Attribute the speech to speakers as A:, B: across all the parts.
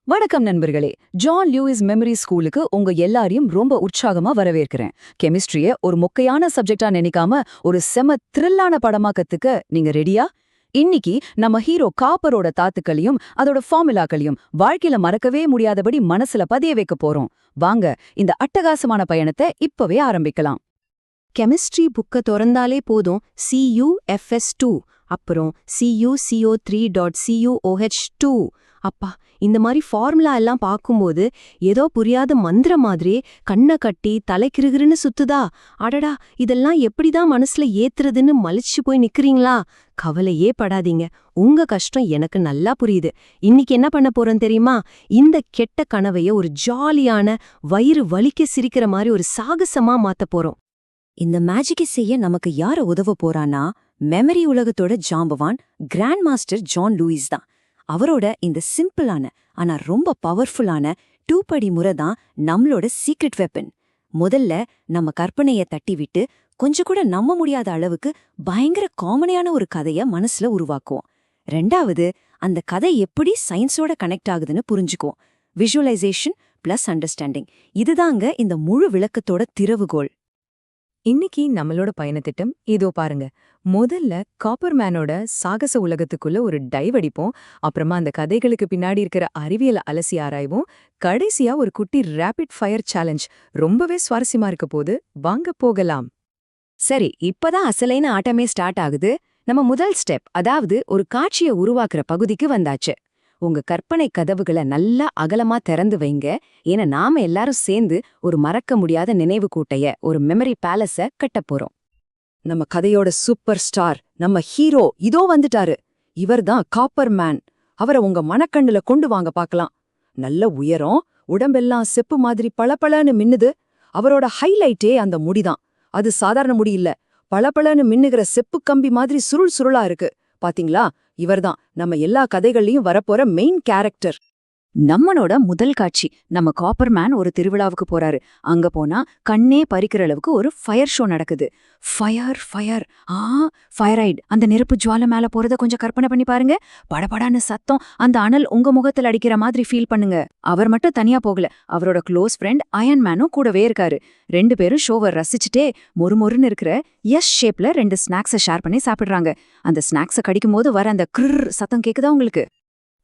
A: வணக்கம் நண்பர்களே. John Lewis memory ஸ்கூலுக்கு உங்க எல்லாரையும் ரொம்ப உற்சாகமா வரவேற்கிறேன். கெமிஸ்ட்ரிய ஒரு மொக்கையான சப்ஜெக்டா நினைக்காம ஒரு செம த்ரில்லான படமா கத்துக்க நீங்க ரெடியா? இன்னைக்கு நம்ம ஹீரோ காப்பரோட தாத்துக்களையும் அதோட ஃபார்முலாக்களையும் வாழ்க்கையில மறக்கவே முடியாதபடி மனசுல பதிய வைக்க போறோம். வாங்க இந்த அட்டகாசமான பயணத்தை இப்பவே ஆரம்பிக்கலாம்.
B: கெமிஸ்ட்ரி புக்க திறந்தாலே போதும் CuFS2 அப்புறம் CuCO3.CuOH2 அப்பா இந்த மாதிரி ஃபார்முலா எல்லாம் பார்க்கும்போது ஏதோ புரியாத மந்திர மாதிரியே கண்ணை கட்டி தலைக்கிருகிருன்னு சுத்துதா. அடடா, இதெல்லாம் எப்படிதான் மனசுல ஏத்துறதுன்னு மலிச்சு போய் நிக்கிறீங்களா? கவலையே படாதீங்க, உங்க கஷ்டம் எனக்கு நல்லா புரியுது. இன்னைக்கு என்ன பண்ண போறோம் தெரியுமா? இந்த கெட்ட கனவைய ஒரு ஜாலியான வயிறு வலிக்க சிரிக்கிற மாதிரி ஒரு சாகசமா மாத்த போறோம்.
C: இந்த மேஜிக்கை செய்ய நமக்கு யார உதவ போறானா, மெமரி உலகத்தோட ஜாம்பவான் கிராண்ட் மாஸ்டர் ஜான் லூயிஸ் தான். அவரோட இந்த சிம்பிளான ஆனா ரொம்ப பவர்ஃபுல்லான 2 படி முறை தான் நம்மளோட சீக்ரெட் வெப்பன். முதல்ல நம்ம கற்பனைய தட்டிவிட்டு கொஞ்சம் கூட நம்ப முடியாத அளவுக்கு பயங்கர காமனையான ஒரு கதைய மனசுல உருவாக்குவோம். ரெண்டாவது, அந்த கதை எப்படி சயின்ஸோட கனெக்ட் ஆகுதுன்னு புரிஞ்சுக்குவோம். விஷுவலைசேஷன் பிளஸ் அண்டர்ஸ்டாண்டிங், இதுதாங்க இந்த முழு விளக்கத்தோட திறவுகோல்.
A: இன்னைக்கு நம்மளோட பயணத்திட்டம் இதோ பாருங்க. முதல்ல காப்பர்மேனோட சாகச உலகத்துக்குள்ள ஒரு டைவ் அடிப்போம். அப்புறமா அந்த கதைகளுக்கு பின்னாடி இருக்கிற அறிவியலை அலசி ஆராய்வோம். கடைசியா ஒரு குட்டி ரேபிட் ஃபயர் சேலஞ்ச். ரொம்பவே சுவாரஸ்யமா இருக்க போது, வாங்க போகலாம்.
C: சரி, இப்பதான் அசலைன ஆட்டமே ஸ்டார்ட் ஆகுது. நம்ம முதல் ஸ்டெப், அதாவது ஒரு காட்சியை உருவாக்குற பகுதிக்கு வந்தாச்சு. உங்க கற்பனை கதவுகளை நல்லா அகலமா திறந்து வைங்க. ஏன்னா நாம எல்லாரும் சேர்ந்து ஒரு மறக்க முடியாத நினைவு கூட்டைய, ஒரு மெமரி பேலஸ கட்டப் போறோம்.
A: நம்ம கதையோட சூப்பர் ஸ்டார், நம்ம ஹீரோ இதோ வந்துட்டாரு. இவர்தான் காப்பர்மேன். அவரை உங்க மனக்கண்ணுல கொண்டு வாங்க பார்க்கலாம். நல்ல உயரம், உடம்பெல்லாம் செப்பு மாதிரி பளபளன்னு மின்னுது. அவரோட ஹைலைட்டே அந்த முடிதான். அது சாதாரண முடி இல்ல, பளபளன்னு மின்னுகிற செப்பு கம்பி மாதிரி சுருள் சுருளா இருக்கு. பாத்தீங்களா? இவர்தான் நம்ம எல்லா கதைகள்லயும் வரப்போற மெயின் கேரக்டர்.
C: நம்மளோட முதல் காட்சி, நம்ம காப்பர்மேன் ஒரு திருவிழாவுக்கு போறாரு. அங்க போனா கண்ணே பறிக்கிற அளவுக்கு ஒரு ஃபயர் ஷோ நடக்குது. ஃபயர் ஃபயர் ஃபயரைட், அந்த நெருப்பு ஜுவாலை மேல போறத கொஞ்சம் கற்பனை பண்ணி பாருங்க. படபடான்னு சத்தம், அந்த அனல் உங்க முகத்துல அடிக்கிற மாதிரி ஃபீல் பண்ணுங்க. அவர் மட்டும் தனியா போகல, அவரோட க்ளோஸ் ஃப்ரெண்ட் அயன்மேனும் கூடவே இருக்காரு. 2 பேரும் ஷோவை ரசிச்சுட்டே மொறுமொறுன்னு இருக்கிற எஸ் ஷேப்ல 2 ஸ்நாக்ஸை ஷேர் பண்ணி சாப்பிடுறாங்க. அந்த ஸ்நாக்ஸை கடிக்கும் போது வர அந்த கிர் சத்தம் கேக்குதா உங்களுக்கு?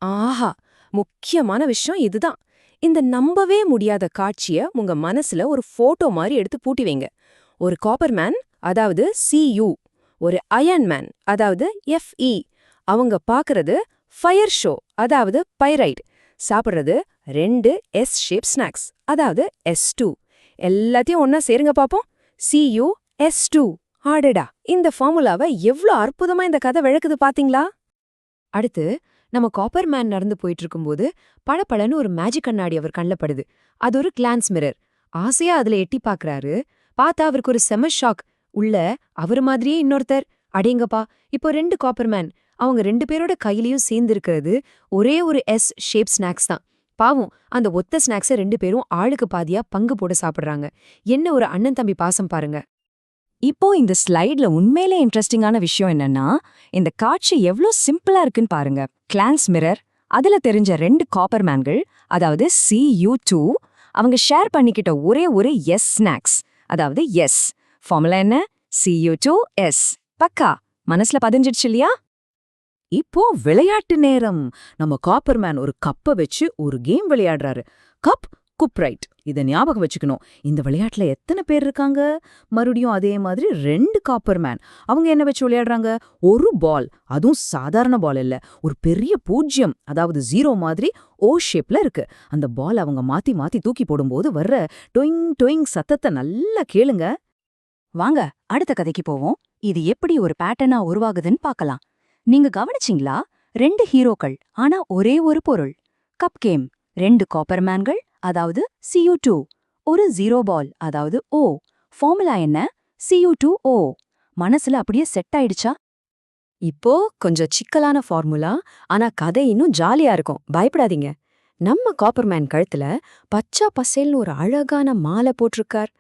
B: ஆஹா, முக்கியமான விஷயம் இதுதான். இந்த நம்பவே முடியாத காட்சிய உங்க மனசுல ஒரு போட்டோ மாதிரி எடுத்து பூட்டி வைங்க. ஒரு காப்பர்மேன், அதாவது CU, ஒரு அயன்மேன், அதாவது FE. அவங்க பாக்குறது ஃபயர் ஷோ, அதாவது பைரைட். சாப்பிடுறது 2 S ஷேப் ஸ்நாக்ஸ், அதாவது S2. எல்லாத்தையும் ஒன்னா சேருங்க பாப்போம். CuS2. ஆடடா, இந்த ஃபார்முலாவை எவ்ளோ அற்புதமா இந்த கதை விளக்குது பாத்தீங்களா? அடுத்து நம்ம காப்பர்மேன் நடந்து போயிட்டு இருக்கும்போது பளபளன்னு ஒரு மேஜிக் கண்ணாடி அவர் கண்ல படுது. அது ஒரு கிளான்ஸ் மிரர். ஆசையா அதுல எட்டி பாக்குறாரு. பார்த்தா அவருக்கு ஒரு செம ஷாக். உள்ள அவர் மாதிரியே இன்னொருத்தர். அடேங்கப்பா, இப்போ 2 காப்பர்மேன். அவங்க 2 பேரோட கையிலயும் சேர்ந்து இருக்கிறது ஒரே ஒரு S ஷேப் ஸ்நாக்ஸ் தான். பாவம், அந்த ஒத்த ஸ்நாக்ஸை 2 பேரும் ஆளுக்கு பாதியா பங்கு போட சாப்பிடுறாங்க. என்ன ஒரு அண்ணன் தம்பி பாசம் பாருங்க.
C: இப்போ இந்த ஸ்லைட்ல உண்மையிலே இன்ட்ரெஸ்டிங்கான விஷயம் என்னன்னா, இந்த காட்சி எவ்ளோ சிம்பிளா இருக்குன்னு பாருங்க. கிளான்ஸ் மிரர், அதுல தெரிஞ்ச 2 காப்பர்மேன்கள், அதாவது CU2, அவங்க ஷேர் பண்ணிக்கிட்ட ஒரே ஒரு S ஸ்நாக்ஸ், அதாவது S. ஃபார்முலா என்ன? CU2S. பக்கா மனசுல பதிஞ்சிடுச்சு இல்லையா?
A: இப்போ விளையாட்டு நேரம். நம்ம காப்பர்மேன் ஒரு கப்பை வச்சு ஒரு கேம் விளையாடுறாரு. Cup cuprite. இதை ஞாபகம் வச்சுக்கணும். இந்த விளையாட்டுல எத்தனை பேர் இருக்காங்க? மறுபடியும் அதே மாதிரி 2 காப்பர்மேன். அவங்க என்ன வச்சு விளையாடுறாங்க? ஒரு பால், அதுவும் சாதாரண பால் இல்ல, ஒரு பெரிய 0, அதாவது 0 மாதிரி O ஷேப்ல இருக்கு. அந்த பால் அவங்க மாத்தி மாத்தி தூக்கி போடும்போது வர்ற டொயிங் டொயிங் சத்தத்தை நல்லா கேளுங்க.
C: வாங்க அடுத்த கதைக்கு போவோம். இது எப்படி ஒரு பேட்டர்னா உருவாகுதுன்னு பார்க்கலாம். நீங்க கவனிச்சிங்களா? 2 ஹீரோக்கள், ஆனா ஒரே ஒரு பொருள். Cup game. 2 காப்பர்மேன்கள், அதாவது CU2. ஒரு 0 பால், அதாவது O. ஃபார்முலா என்ன? CU2O. மனசுல அப்படியே செட் ஆயிடுச்சா?
B: இப்போ கொஞ்சம் சிக்கலான ஃபார்முலா, ஆனா கதை இன்னும் ஜாலியா இருக்கும். பயப்படாதீங்க. நம்ம காப்பர்மேன் கழுத்துல பச்சா பசேல்னு ஒரு அழகான மாலை போட்டிருக்கார்.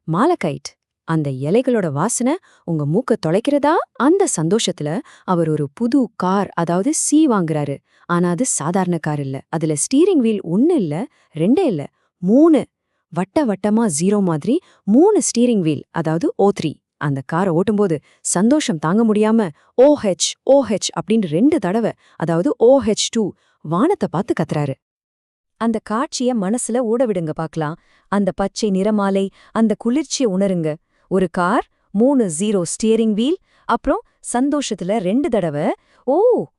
B: மாலகைட். அந்த இலைகளோட வாசனை உங்க மூக்க தொலைக்கிறதா? அந்த சந்தோஷத்துல அவர் ஒரு புது கார், அதாவது C வாங்குறாரு.
C: ஆனா அது சாதாரண கார் இல்ல. அதுல ஸ்டீரிங் வீல் 1 இல்ல, 2 இல்ல, 3 வட்ட வட்டமா 0 மாதிரி 3 ஸ்டீரிங் வீல், அதாவது O3. அந்த காரை ஓட்டும்போது சந்தோஷம் தாங்க முடியாம ஓஹெச் ஓஹெச் அப்படின்னு 2 தடவை, அதாவது OH2 வானத்தை பார்த்து கத்துறாரு. அந்த காட்சிய மனசுல ஓட விடுங்க பாக்கலாம். அந்த பச்சை நிறமாலை, அந்த குளிர்ச்சிய உணருங்க. ஒரு கார், 3 0 ஸ்டியரிங் வீல், அப்புறம் சந்தோஷத்துல 2 தடவை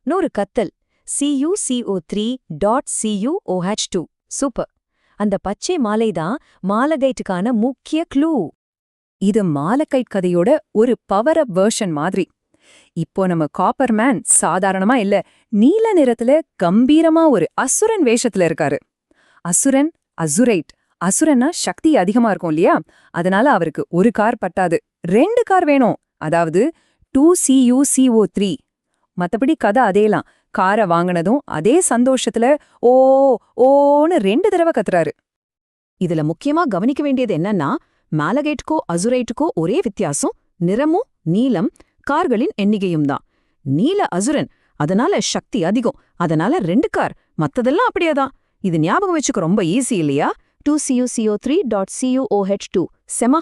C: நூறு கத்தல் CuCO3.CuOH2. சூப்பர். அந்த பச்சை மாலைதான் மாலகைட்டுக்கான முக்கிய க்ளூ.
B: இது மாலகைட் கதையோட ஒரு பவர் அப் வெர்ஷன் மாதிரி. இப்போ நம்ம காப்பர்மேன் சாதாரணமா இல்ல, நீல நிறத்துல கம்பீரமா ஒரு அசுரன் வேஷத்துல இருக்காரு. அசுரன், அசுரைட். அசுரன்னா சக்தி அதிகமா இருக்கும் இல்லையா? அதனால அவருக்கு ஒரு கார் பட்டாது, 2 கார் வேணும். அதாவது 2CuCO3. மத்தபடி கதை அதேலாம். காரை வாங்கினதும் அதே சந்தோஷத்துல ஓன்னு 2 தடவை கத்துறாரு.
A: இதுல முக்கியமா கவனிக்க வேண்டியது என்னன்னா, மாலகைட்டுக்கோ அசுரைட்டுக்கோ ஒரே வித்தியாசம் நிறமும் நீலம், கார்களின் எண்ணிக்கையும் தான். நீல அசுரன், அதனால சக்தி அதிகம், அதனால 2 கார். மத்ததெல்லாம் அப்படியேதான். இது ஞாபகம் வச்சுக்க ரொம்ப ஈஸி இல்லையா? 2CuCO3.CuOH2. செமா.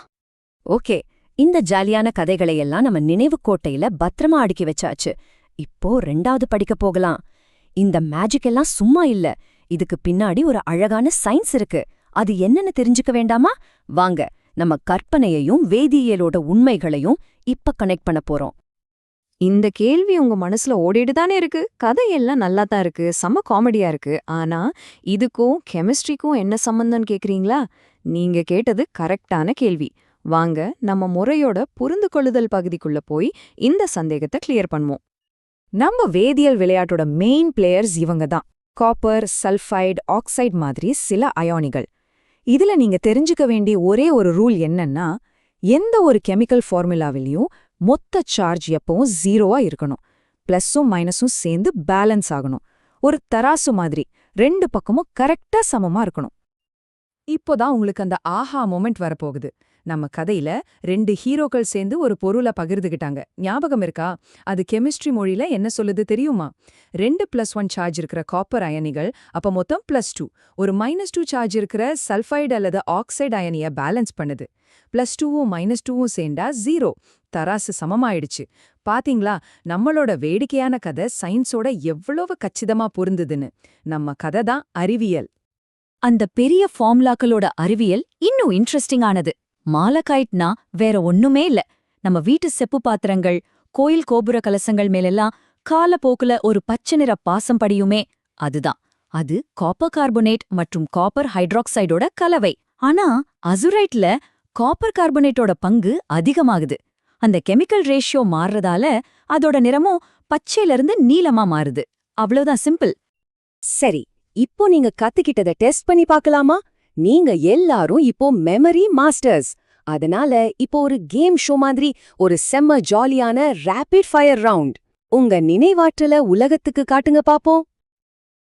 C: ஓகே, இந்த ஜாலியான கதைகளையெல்லாம் நம்ம நினைவு கோட்டையில பத்திரமா அடுக்கி வச்சாச்சு. இப்போ 2வது படிக்க போகலாம். இந்த மேஜிக் எல்லாம் சும்மா இல்ல, இதுக்கு பின்னாடி ஒரு அழகான சயின்ஸ் இருக்கு. அது என்னன்னு தெரிஞ்சுக்க வேண்டாமா? வாங்க, நம்ம கற்பனையையும் வேதியியலோட உண்மைகளையும் இப்ப கனெக்ட் பண்ண போறோம்.
A: இந்த கேள்வி உங்க மனசுல ஓடிட்டு தானே இருக்கு. கதையெல்லாம் நல்லா தான் இருக்கு, செம்ம காமெடியா இருக்கு. ஆனா இதுக்கும் கெமிஸ்ட்ரிக்கும் என்ன சம்பந்தம்னு கேக்குறீங்களா? நீங்க கேட்டது கரெக்டான கேள்வி. வாங்க நம்ம முறையோட புரிந்து கொள்ளுதல் பகுதிக்குள்ள போய் இந்த சந்தேகத்தை கிளியர் பண்ணுவோம். நம்ம வேதியியல் விளையாட்டோட மெயின் பிளேயர்ஸ் இவங்க தான். காப்பர், சல்ஃபைடு, ஆக்சைடு மாதிரி சில அயானிகள். இதுல நீங்க தெரிஞ்சுக்க வேண்டிய ஒரே ஒரு ரூல் என்னன்னா, எந்த ஒரு கெமிக்கல் ஃபார்முலாவிலையும் மொத்த சார்ஜ் எப்பவும் 0வா இருக்கணும். பிளஸும் மைனஸும் சேர்ந்து பேலன்ஸ் ஆகணும். ஒரு தராசு மாதிரி 2 பக்கமும் கரெக்டா சமமா இருக்கணும்.
B: இப்போதான் உங்களுக்கு அந்த ஆஹா மொமெண்ட் வரப்போகுது. நம்ம கதையில 2 ஹீரோக்கள் சேர்ந்து ஒரு பொருளை பகிர்ந்துகிட்டாங்க. ஞாபகம் இருக்கா? அது கெமிஸ்ட்ரி மொழியில என்ன சொல்லுது தெரியுமா? 2+1 சார்ஜ் இருக்கிற காப்பர் அயனிகள் அப்ப மொத்தம் +2. ஒரு -2 சார்ஜ் இருக்கிற சல்ஃபைடு அல்லது ஆக்சைடு அயனிய பேலன்ஸ் பண்ணுது. +2வும் -2வும் சேர்ந்தா 0. தராசு சமமாயிடுச்சு. பாத்தீங்களா, நம்மளோட வேடிக்கையான கதை சயின்ஸோட எவ்வளவு கச்சிதமா பொருந்துதுன்னு. நம்ம கதை தான் அறிவியல்.
C: அந்த பெரிய ஃபார்முலாக்களோட அறிவியல் இன்னும் இன்ட்ரெஸ்டிங்கானது. மாலகைட்னா வேற ஒண்ணுமே இல்ல, நம்ம வீட்டு செப்பு பாத்திரங்கள், கோயில் கோபுர கலசங்கள் மேலெல்லாம் காலப்போக்குல ஒரு பச்சை நிற பாசம் படியுமே, அதுதான். அது காப்பர் கார்பனேட் மற்றும் காப்பர் ஹைட்ராக்சைடோட கலவை. ஆனா அசுரைட்ல காப்பர் கார்பனேட்டோட பங்கு அதிகமாகுது. அந்த கெமிக்கல் ரேஷியோ மாறுறதால அதோட நிறமும் பச்சையிலிருந்து நீலமா மாறுது. அவ்வளவுதான், சிம்பிள். சரி, இப்போ நீங்க கத்துக்கிட்டத டெஸ்ட் பண்ணி பார்க்கலாமா? நீங்க எல்லாரும் இப்போ மெமரி மாஸ்டர்ஸ். அதனால இப்போ ஒரு கேம் ஷோ மாதிரி ஒரு செம்ம ஜாலியான ரேபிட் ஃபயர் ரவுண்ட். உங்க நினைவாற்றல உலகத்துக்கு காட்டுங்க பாப்போம்.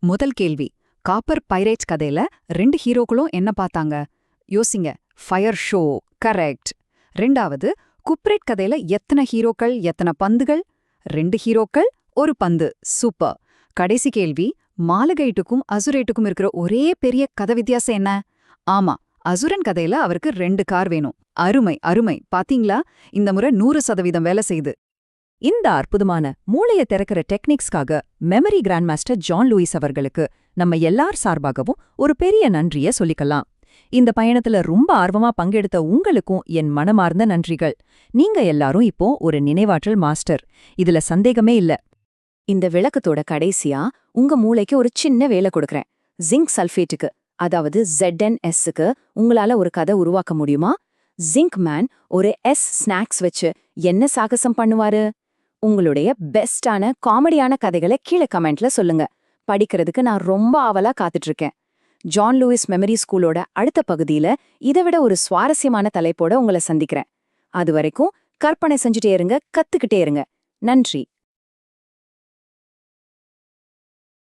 B: முதல் கேள்வி, காப்பர் பைரேட்ஸ் கதையில 2 ஹீரோக்களும் என்ன பார்த்தாங்க? யோசிங்க. Fire show, correct. 2வது, குப்ரேட் கதையில எத்தனை ஹீரோக்கள், எத்தனை பந்துகள்? 2 ஹீரோக்கள், 1 பந்து. சூப்பர். கடைசி கேள்வி, மாலகைட்டுக்கும் அசுரேட்டுக்கும் இருக்கிற ஒரே பெரிய கதை வித்தியாசம் என்ன? ஆமா, அசுரன் கதையில அவருக்கு 2 கார் வேணும். அருமை அருமை. பாத்தீங்களா, இந்த முறை 100% வேலை செய்யுது.
A: இந்த அற்புதமான மூளைய திறக்கிற டெக்னிக்ஸ்க்காக memory grand master John Lewis அவர்களுக்கு நம்ம எல்லார் சார்பாகவும் ஒரு பெரிய நன்றிய சொல்லிக்கலாம். இந்த பயணத்துல ரொம்ப ஆர்வமா பங்கெடுத்த உங்களுக்கும் என் மனமார்ந்த நன்றிகள். நீங்க எல்லாரும் இப்போ ஒரு நினைவாற்றல் மாஸ்டர், இதுல சந்தேகமே இல்ல.
C: இந்த விளக்கத்தோட கடைசியா உங்க மூளைக்கு ஒரு சின்ன வேலை கொடுக்கறேன். ஜிங்க் சல்ஃபேட்டுக்கு, அதாவது ZnSக்கு உங்களால ஒரு கதை உருவாக்க முடியுமா? ஜிங்க் மேன் ஒரு ஸ்நாக்ஸ் வச்சு என்ன சாகசம் பண்ணுவாரு? உங்களுடைய பெஸ்டான காமெடியான கதைகளை கீழே கமெண்ட்ல சொல்லுங்க. படிக்கிறதுக்கு நான் ரொம்ப ஆவலா காத்துட்டு இருக்கேன். ஜான் லூயிஸ் மெமரி ஸ்கூலோட அடுத்த பகுதியில இதைவிட ஒரு சுவாரஸ்யமான தலைப்போட உங்களை சந்திக்கிறேன். அது வரைக்கும் கற்பனை செஞ்சுட்டே இருங்க, கத்துக்கிட்டே இருங்க. நன்றி.